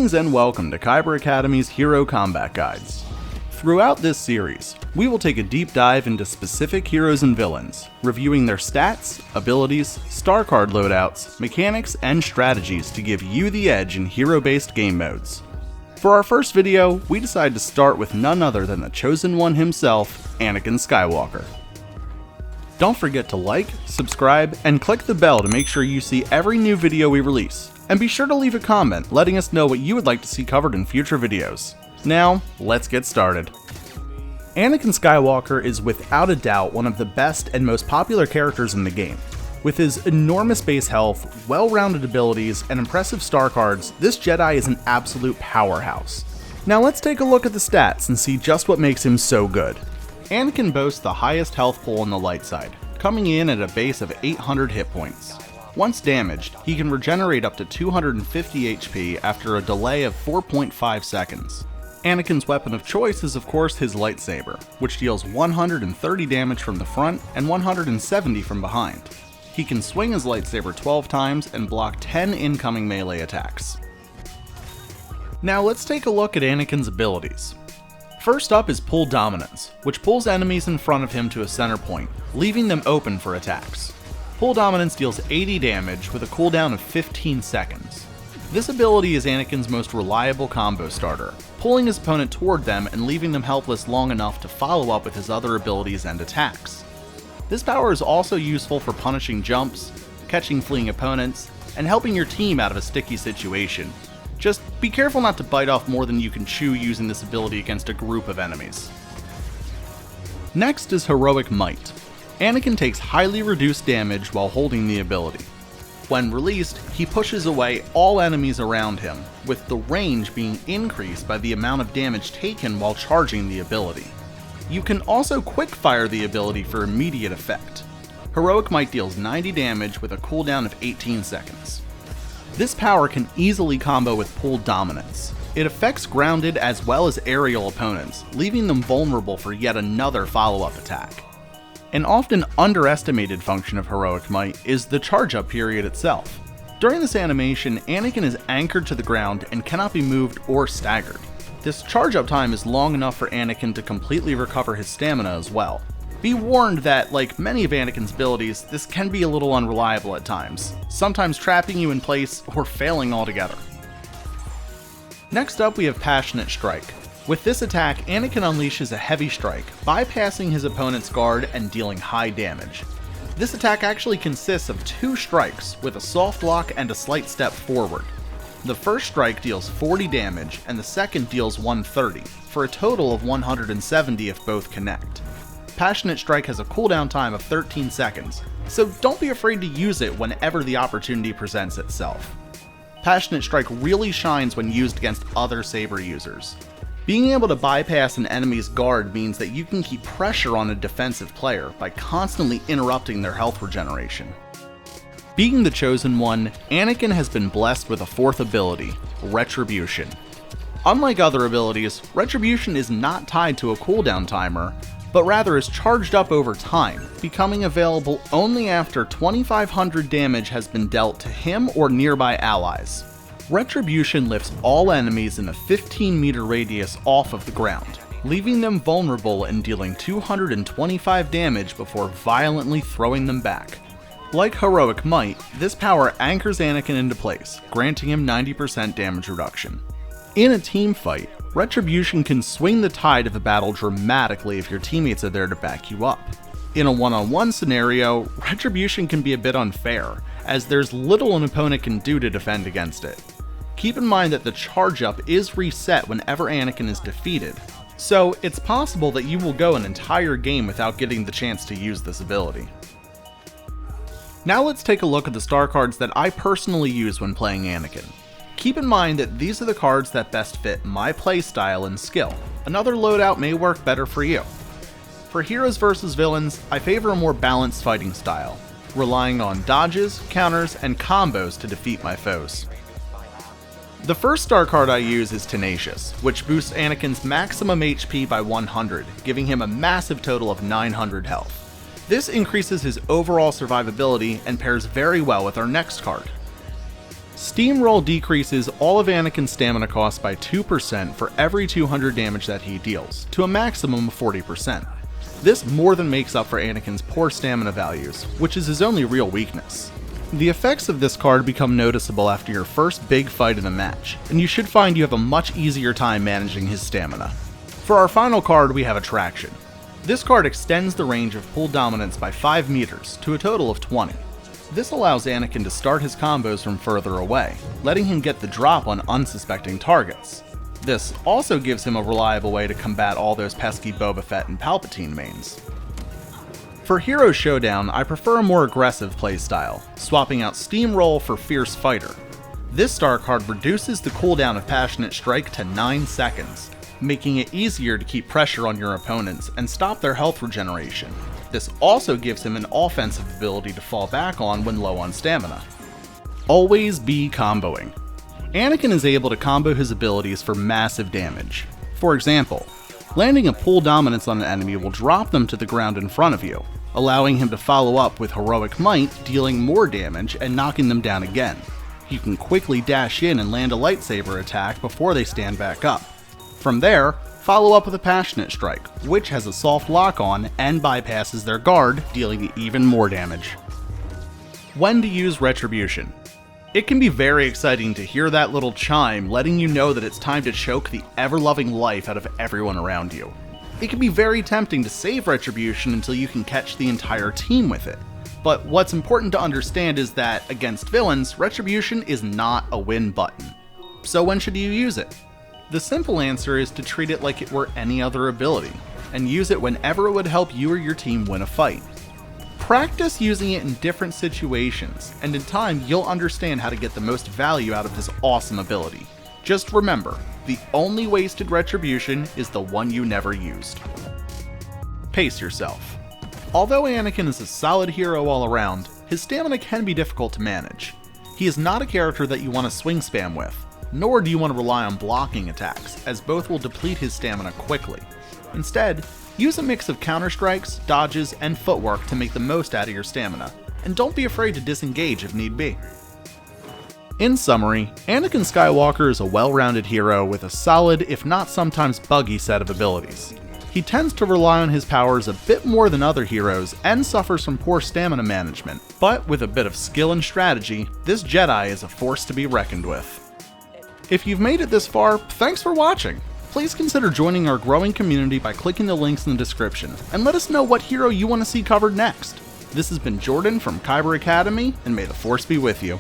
Greetings and welcome to Kyber Academy's Hero Combat Guides. Throughout this series, we will take a deep dive into specific heroes and villains, reviewing their stats, abilities, star card loadouts, mechanics, and strategies to give you the edge in hero-based game modes. For our first video, we decided to start with none other than the Chosen One himself, Anakin Skywalker. Don't forget to like, subscribe, and click the bell to make sure you see every new video we release. And be sure to leave a comment letting us know what you would like to see covered in future videos. Now, let's get started. Anakin Skywalker is without a doubt one of the best and most popular characters in the game. With his enormous base health, well-rounded abilities, and impressive star cards, this Jedi is an absolute powerhouse. Now let's take a look at the stats and see just what makes him so good. Anakin boasts the highest health pool on the light side, coming in at a base of 800 hit points. Once damaged, he can regenerate up to 250 HP after a delay of 4.5 seconds. Anakin's weapon of choice is of course his lightsaber, which deals 130 damage from the front and 170 from behind. He can swing his lightsaber 12 times and block 10 incoming melee attacks. Now let's take a look at Anakin's abilities. First up is Pull Dominance, which pulls enemies in front of him to a center point, leaving them open for attacks. Pull Dominance deals 80 damage with a cooldown of 15 seconds. This ability is Anakin's most reliable combo starter, pulling his opponent toward them and leaving them helpless long enough to follow up with his other abilities and attacks. This power is also useful for punishing jumps, catching fleeing opponents, and helping your team out of a sticky situation. Just be careful not to bite off more than you can chew using this ability against a group of enemies. Next is Heroic Might. Anakin takes highly reduced damage while holding the ability. When released, he pushes away all enemies around him, with the range being increased by the amount of damage taken while charging the ability. You can also quick-fire the ability for immediate effect. Heroic Might deals 90 damage with a cooldown of 18 seconds. This power can easily combo with Pull Dominance. It affects grounded as well as aerial opponents, leaving them vulnerable for yet another follow-up attack. An often underestimated function of Heroic Might is the charge-up period itself. During this animation, Anakin is anchored to the ground and cannot be moved or staggered. This charge-up time is long enough for Anakin to completely recover his stamina as well. Be warned that, like many of Anakin's abilities, this can be a little unreliable at times, sometimes trapping you in place or failing altogether. Next up we have Passionate Strike. With this attack, Anakin unleashes a heavy strike, bypassing his opponent's guard and dealing high damage. This attack actually consists of two strikes, with a soft lock and a slight step forward. The first strike deals 40 damage, and the second deals 130, for a total of 170 if both connect. Passionate Strike has a cooldown time of 13 seconds, so don't be afraid to use it whenever the opportunity presents itself. Passionate Strike really shines when used against other saber users. Being able to bypass an enemy's guard means that you can keep pressure on a defensive player by constantly interrupting their health regeneration. Being the Chosen One, Anakin has been blessed with a fourth ability, Retribution. Unlike other abilities, Retribution is not tied to a cooldown timer, but rather is charged up over time, becoming available only after 2,500 damage has been dealt to him or nearby allies. Retribution lifts all enemies in a 15-meter radius off of the ground, leaving them vulnerable and dealing 225 damage before violently throwing them back. Like Heroic Might, this power anchors Anakin into place, granting him 90% damage reduction. In a team fight, Retribution can swing the tide of a battle dramatically if your teammates are there to back you up. In a one-on-one scenario, Retribution can be a bit unfair, as there's little an opponent can do to defend against it. Keep in mind that the charge-up is reset whenever Anakin is defeated, so it's possible that you will go an entire game without getting the chance to use this ability. Now let's take a look at the star cards that I personally use when playing Anakin. Keep in mind that these are the cards that best fit my playstyle and skill. Another loadout may work better for you. For heroes versus villains, I favor a more balanced fighting style, relying on dodges, counters, and combos to defeat my foes. The first star card I use is Tenacious, which boosts Anakin's maximum HP by 100, giving him a massive total of 900 health. This increases his overall survivability and pairs very well with our next card. Steamroll decreases all of Anakin's stamina cost by 2% for every 200 damage that he deals, to a maximum of 40%. This more than makes up for Anakin's poor stamina values, which is his only real weakness. The effects of this card become noticeable after your first big fight in a match, and you should find you have a much easier time managing his stamina. For our final card, we have Attraction. This card extends the range of pull dominance by 5 meters to a total of 20. This allows Anakin to start his combos from further away, letting him get the drop on unsuspecting targets. This also gives him a reliable way to combat all those pesky Boba Fett and Palpatine mains. For Hero Showdown, I prefer a more aggressive playstyle, swapping out Steamroll for Fierce Fighter. This star card reduces the cooldown of Passionate Strike to 9 seconds, making it easier to keep pressure on your opponents and stop their health regeneration. This also gives him an offensive ability to fall back on when low on stamina. Always be comboing. Anakin is able to combo his abilities for massive damage. For example, landing a pull dominance on an enemy will drop them to the ground in front of you, allowing him to follow up with Heroic Might, dealing more damage and knocking them down again. You can quickly dash in and land a lightsaber attack before they stand back up. From there, follow up with a Passionate Strike, which has a soft lock on and bypasses their guard, dealing even more damage. When to use Retribution. It can be very exciting to hear that little chime letting you know that it's time to choke the ever-loving life out of everyone around you. It can be very tempting to save Retribution until you can catch the entire team with it. But what's important to understand is that, against villains, Retribution is not a win button. So when should you use it? The simple answer is to treat it like it were any other ability, and use it whenever it would help you or your team win a fight. Practice using it in different situations, and in time you'll understand how to get the most value out of this awesome ability. Just remember, the only wasted Retribution is the one you never used. Pace yourself. Although Anakin is a solid hero all around, his stamina can be difficult to manage. He is not a character that you want to swing spam with, nor do you want to rely on blocking attacks, as both will deplete his stamina quickly. Instead, use a mix of counter strikes, dodges, and footwork to make the most out of your stamina, and don't be afraid to disengage if need be. In summary, Anakin Skywalker is a well-rounded hero with a solid, if not sometimes buggy, set of abilities. He tends to rely on his powers a bit more than other heroes and suffers from poor stamina management, but with a bit of skill and strategy, this Jedi is a force to be reckoned with. If you've made it this far, thanks for watching! Please consider joining our growing community by clicking the links in the description, and let us know what hero you want to see covered next. This has been Jordan from Kyber Academy, and may the Force be with you.